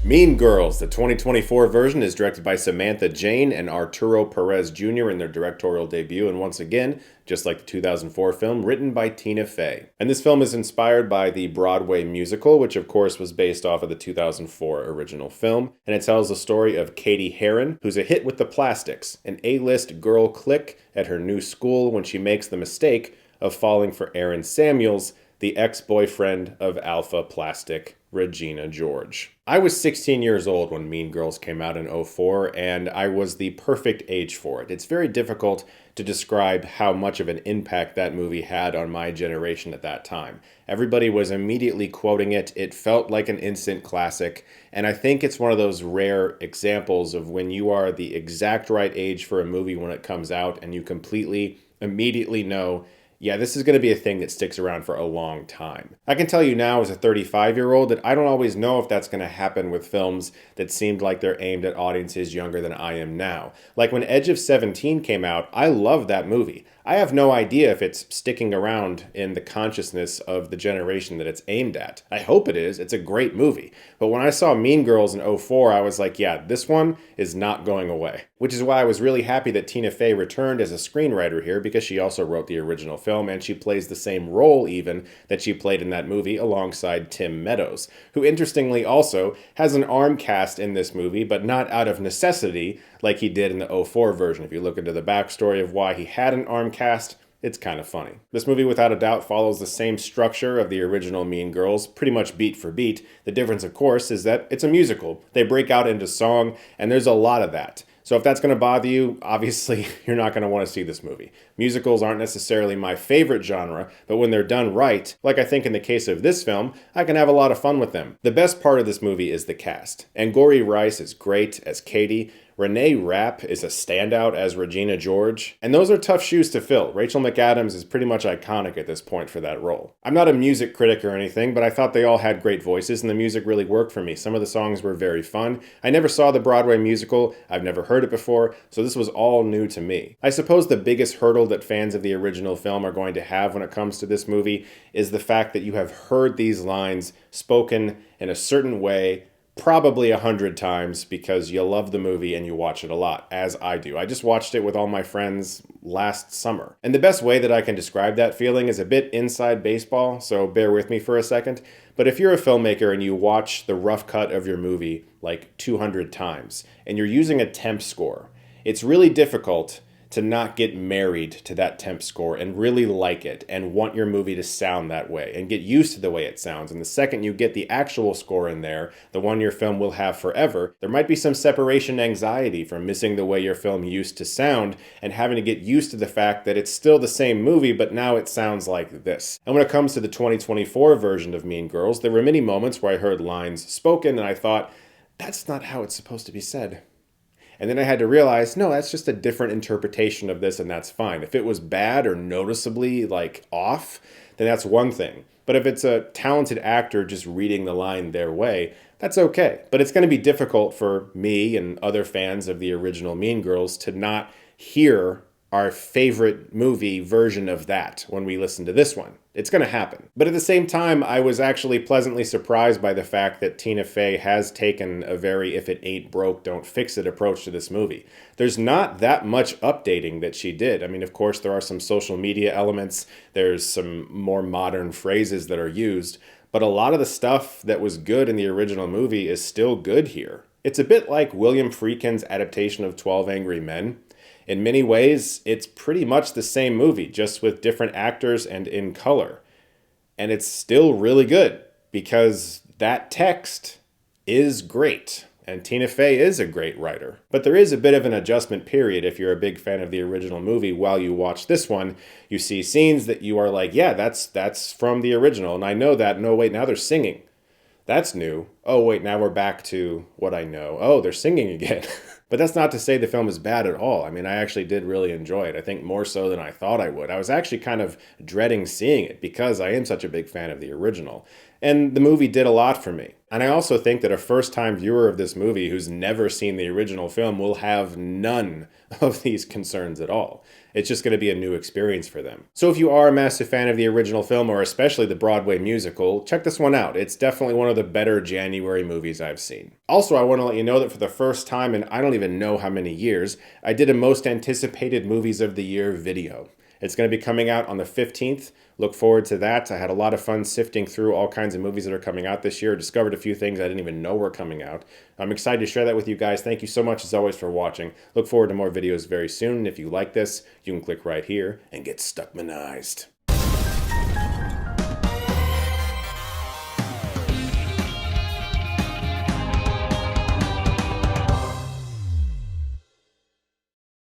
Mean Girls, the 2024 version, is directed by Samantha, Jayne, and Arturo Perez Jr. in their directorial debut, and once again, just like the 2004 film, written by Tina Fey. And this film is inspired by the Broadway musical, which of course was based off of the 2004 original film, and it tells the story of Katie Heron, who's a hit with the plastics, an A-list girl clique at her new school when she makes the mistake of falling for Aaron Samuels, the ex-boyfriend of Alpha Plastic Regina George. I was 16 years old when Mean Girls came out in '04, and I was the perfect age for it. It's very difficult to describe how much of an impact that movie had on my generation at that time. Everybody was immediately quoting it. It felt like an instant classic, and I think it's one of those rare examples of when you are the exact right age for a movie when it comes out, and you completely, immediately know, yeah, this is going to be a thing that sticks around for a long time. I can tell you now as a 35-year-old that I don't always know if that's going to happen with films that seemed like they're aimed at audiences younger than I am now. Like when Edge of 17 came out, I loved that movie. I have no idea if it's sticking around in the consciousness of the generation that it's aimed at. I hope it is. It's a great movie. But when I saw Mean Girls in '04, I was like, yeah, this one is not going away. Which is why I was really happy that Tina Fey returned as a screenwriter here, because she also wrote the original film, and she plays the same role even that she played in that movie alongside Tim Meadows, who interestingly also has an arm cast in this movie, but not out of necessity like he did in the '04 version. If you look into the backstory of why he had an arm cast, it's kind of funny. This movie, without a doubt, follows the same structure of the original Mean Girls, pretty much beat for beat. The difference, of course, is that it's a musical. They break out into song, and there's a lot of that. So if that's going to bother you, obviously you're not going to want to see this movie. Musicals aren't necessarily my favorite genre, but when they're done right, like I think in the case of this film, I can have a lot of fun with them. The best part of this movie is the cast. Angourie is great as Katie. Reneé Rapp is a standout as Regina George, and those are tough shoes to fill. Rachel McAdams is pretty much iconic at this point for that role. I'm not a music critic or anything, but I thought they all had great voices, and the music really worked for me. Some of the songs were very fun. I never saw the Broadway musical, I've never heard it before, so this was all new to me. I suppose the biggest hurdle that fans of the original film are going to have when it comes to this movie is the fact that you have heard these lines spoken in a certain way probably 100 times because you love the movie and you watch it a lot, as I do. I just watched it with all my friends last summer. And the best way that I can describe that feeling is a bit inside baseball, so bear with me for a second. But if you're a filmmaker and you watch the rough cut of your movie like 200 times, and you're using a temp score, it's really difficult to not get married to that temp score and really like it and want your movie to sound that way and get used to the way it sounds. And the second you get the actual score in there, the one your film will have forever, there might be some separation anxiety from missing the way your film used to sound and having to get used to the fact that it's still the same movie, but now it sounds like this. And when it comes to the 2024 version of Mean Girls, there were many moments where I heard lines spoken and I thought, that's not how it's supposed to be said. And then I had to realize, no, that's just a different interpretation of this, and that's fine. If it was bad or noticeably, off, then that's one thing. But if it's a talented actor just reading the line their way, that's okay. But it's going to be difficult for me and other fans of the original Mean Girls to not hear our favorite movie version of that when we listen to this one. It's going to happen. But at the same time, I was actually pleasantly surprised by the fact that Tina Fey has taken a very if it ain't broke, don't fix it approach to this movie. There's not that much updating that she did. I mean, of course, there are some social media elements. There's some more modern phrases that are used. But a lot of the stuff that was good in the original movie is still good here. It's a bit like William Friedkin's adaptation of 12 Angry Men. In many ways, it's pretty much the same movie, just with different actors and in color. And it's still really good, because that text is great, and Tina Fey is a great writer. But there is a bit of an adjustment period if you're a big fan of the original movie. While you watch this one, you see scenes that you are like, yeah, that's from the original, and I know that. No, wait, now they're singing. That's new. Oh, wait, now we're back to what I know. Oh, they're singing again. But that's not to say the film is bad at all. I mean, I actually did really enjoy it. I think more so than I thought I would. I was actually kind of dreading seeing it because I am such a big fan of the original. And the movie did a lot for me. And I also think that a first-time viewer of this movie who's never seen the original film will have none of these concerns at all. It's just going to be a new experience for them. So if you are a massive fan of the original film, or especially the Broadway musical, check this one out. It's definitely one of the better January movies I've seen. Also, I want to let you know that for the first time in I don't even know how many years, I did a most anticipated movies of the year video. It's going to be coming out on the 15th. Look forward to that. I had a lot of fun sifting through all kinds of movies that are coming out this year. Discovered a few things I didn't even know were coming out. I'm excited to share that with you guys. Thank you so much as always for watching. Look forward to more videos very soon. If you like this, you can click right here and get Stuckmanized.